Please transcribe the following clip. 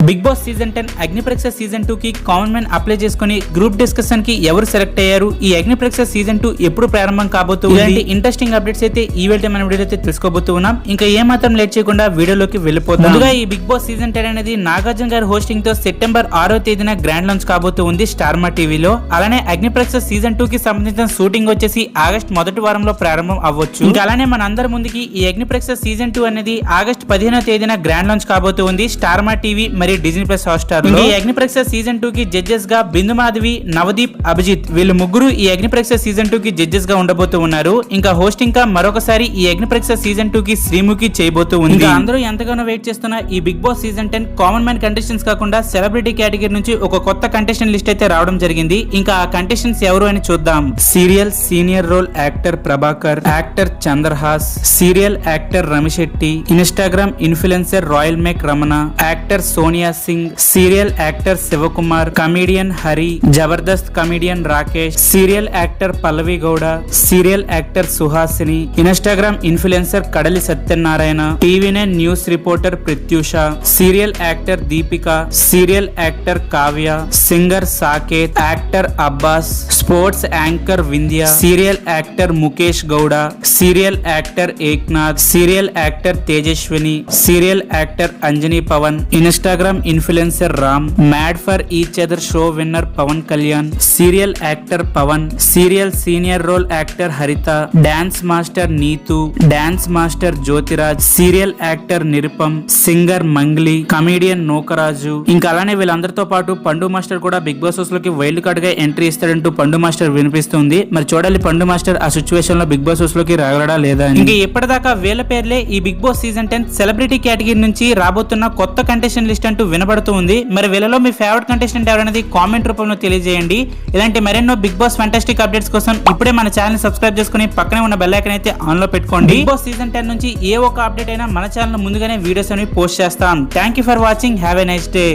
Big Boss season 10 అగ్నిపరీక్ష season 2 కి common man apply చేసుకుని group discussion కి ఎవరు సెలెక్ట్ అయ్యారు, ఈ అగ్నిపరీక్ష సీజన్ 2 ఎప్పుడు ప్రారంభం కాబోతుంది, ఇలాంటి ఇంట్రెస్టింగ్ అప్డేట్స్ అయితే ఈ వీడియో మన వీడియోలో అయితే తెలుసుకోబోతూ ఉన్నాం. ఇంకా ఏ మాత్రం లేట్ చేయకుండా వీడియోలోకి వెళ్ళిపోతాం. ముందుగా ఈ బిగ్ బాస్ సీజన్ 10 అనేది నాగార్జున గారి హోస్టింగ్ తో సెప్టెంబర్ 6వ తేదీన గ్రాండ్ లాంచ్ కాబోతూ ఉంది స్టార్ మా టీవీలో. అలానే అగ్నిపరీక్ష సీజన్ 2 కి సంబంధించిన షూటింగ్ వచ్చేసి ఆగస్ట్ మొదటి వారంలో ప్రారంభం అవ్వచ్చు. ఇంకా అలానే మన అందరి ముందుకి ఈ అగ్నిపరీక్ష సీజన్ 2 అనేది ఆగస్ట్ 15వ తేదీన గ్రాండ్ లాంచ్ కాబోతూ ఉంది స్టార్ మా టీవీ మరియు డిజ్నీ ప్లస్ హాట్స్టార్ లో. ఈ అగ్నిపరీక్ష సీజన్ 2 కి జడ్జెస్ గా బిందు మాధవి, నవదీప్, అభిజిత్ వీళ్ళు ముగ్గురు ఈ అగ్నిపరీక్ష సీజన్ 2 కి జడ్జెస్ గా ఉండబోతూ ఉన్నారు. ఇంకా హోస్టింగ్ గా మరొకసారి ఈ అగ్నిపరీక్ష సీజన్ 2 కి శ్రీముఖి చేయబోతూ ఉంది. అందరూ ఎంతగానో వెయిట్ చేస్తున్న ఈ Bigg Boss season 10 common man contestants కాకుండా సెలబ్రిటీ కేటగిరీ నుంచి ఒక కొత్త కంటెస్టెంట్ లిస్ట్ అయితే రావడం జరిగింది. ఇంకా ఆ కంటెస్టెంట్స్ ఎవరు అని చూద్దాం. Serial senior role actor Prabhakar, actor Chandrahas, serial actor Ramisetti, Instagram influencer royal make Ramana, actor Sonia Singh, serial actor Shivakumar, comedian Hari, Jabardasth comedian Rakesh, serial actor Pallavi Gowda, serial actor Suhasini, Instagram influencer Kadali Satyanarayana, TV nine news reporter Pratyusha, serial actor Deepika, serial actor Kavya, singer Saketh, actor Abbas, sports anchor Vindhya, serial actor Mukesh Gowda, serial actor Eknath, serial actor Tejaswini, serial actor Anjani Pawan, Instagram influencer Ram, mad for each other show winner Pawan Kalyan, serial actor Pawan, serial senior role actor Haritha, dance master Neetu, dance master Jyothiraj, serial actor Nirupam, singer Mangli, comedian Nookaraju. ఇంకా అలానే వీళ్ళందరితో పాటు Pandu master కూడా big boss house లోకి wild card గా entry ఇస్తాడంటూ Pandu master వినిపిస్తుంది. మరి చూడాలి పండు మాస్టర్ ఆ సిచ్యువేషన్ లో బిగ్ బాస్ హౌస్ లోకి రాగలడా లేదా. ఇంకా ఇప్పటిదాకా వీళ్ళ పేర్లే ఈ Bigg Boss season 10 celebrity category నుంచి రాబోతున్న కొత్త కంటెస్టెంట్ లిస్ట్ అంటూ వినబడుతూ ఉంది. మరి వీళ్ళలో మీ ఫేవరెట్ కంటెస్టెంట్ ఎవరనేది కామెంట్ రూపంలో తెలియజేయండి. ఇలాంటి మరెన్నో బిగ్ బాస్ ఫ్యాంటాస్టిక్ అప్డేట్స్ కోసం ఇప్పుడే మన ఛానల్ సబ్స్క్రైబ్ చేసుకుని పక్కనే ఉన్న బెల్ ఐకాన్ అయితే ఆన్ లో పెట్టుకోండి. బిగ్ బాస్ సీజన్ 10 నుంచి ఏ ఒక్క అప్డేట్ అయినా మన ఛానల్ ముందుగానే వీడియోస్ అనేవి పోస్ట్ చేస్తాం. Thank you for watching. Have a nice day.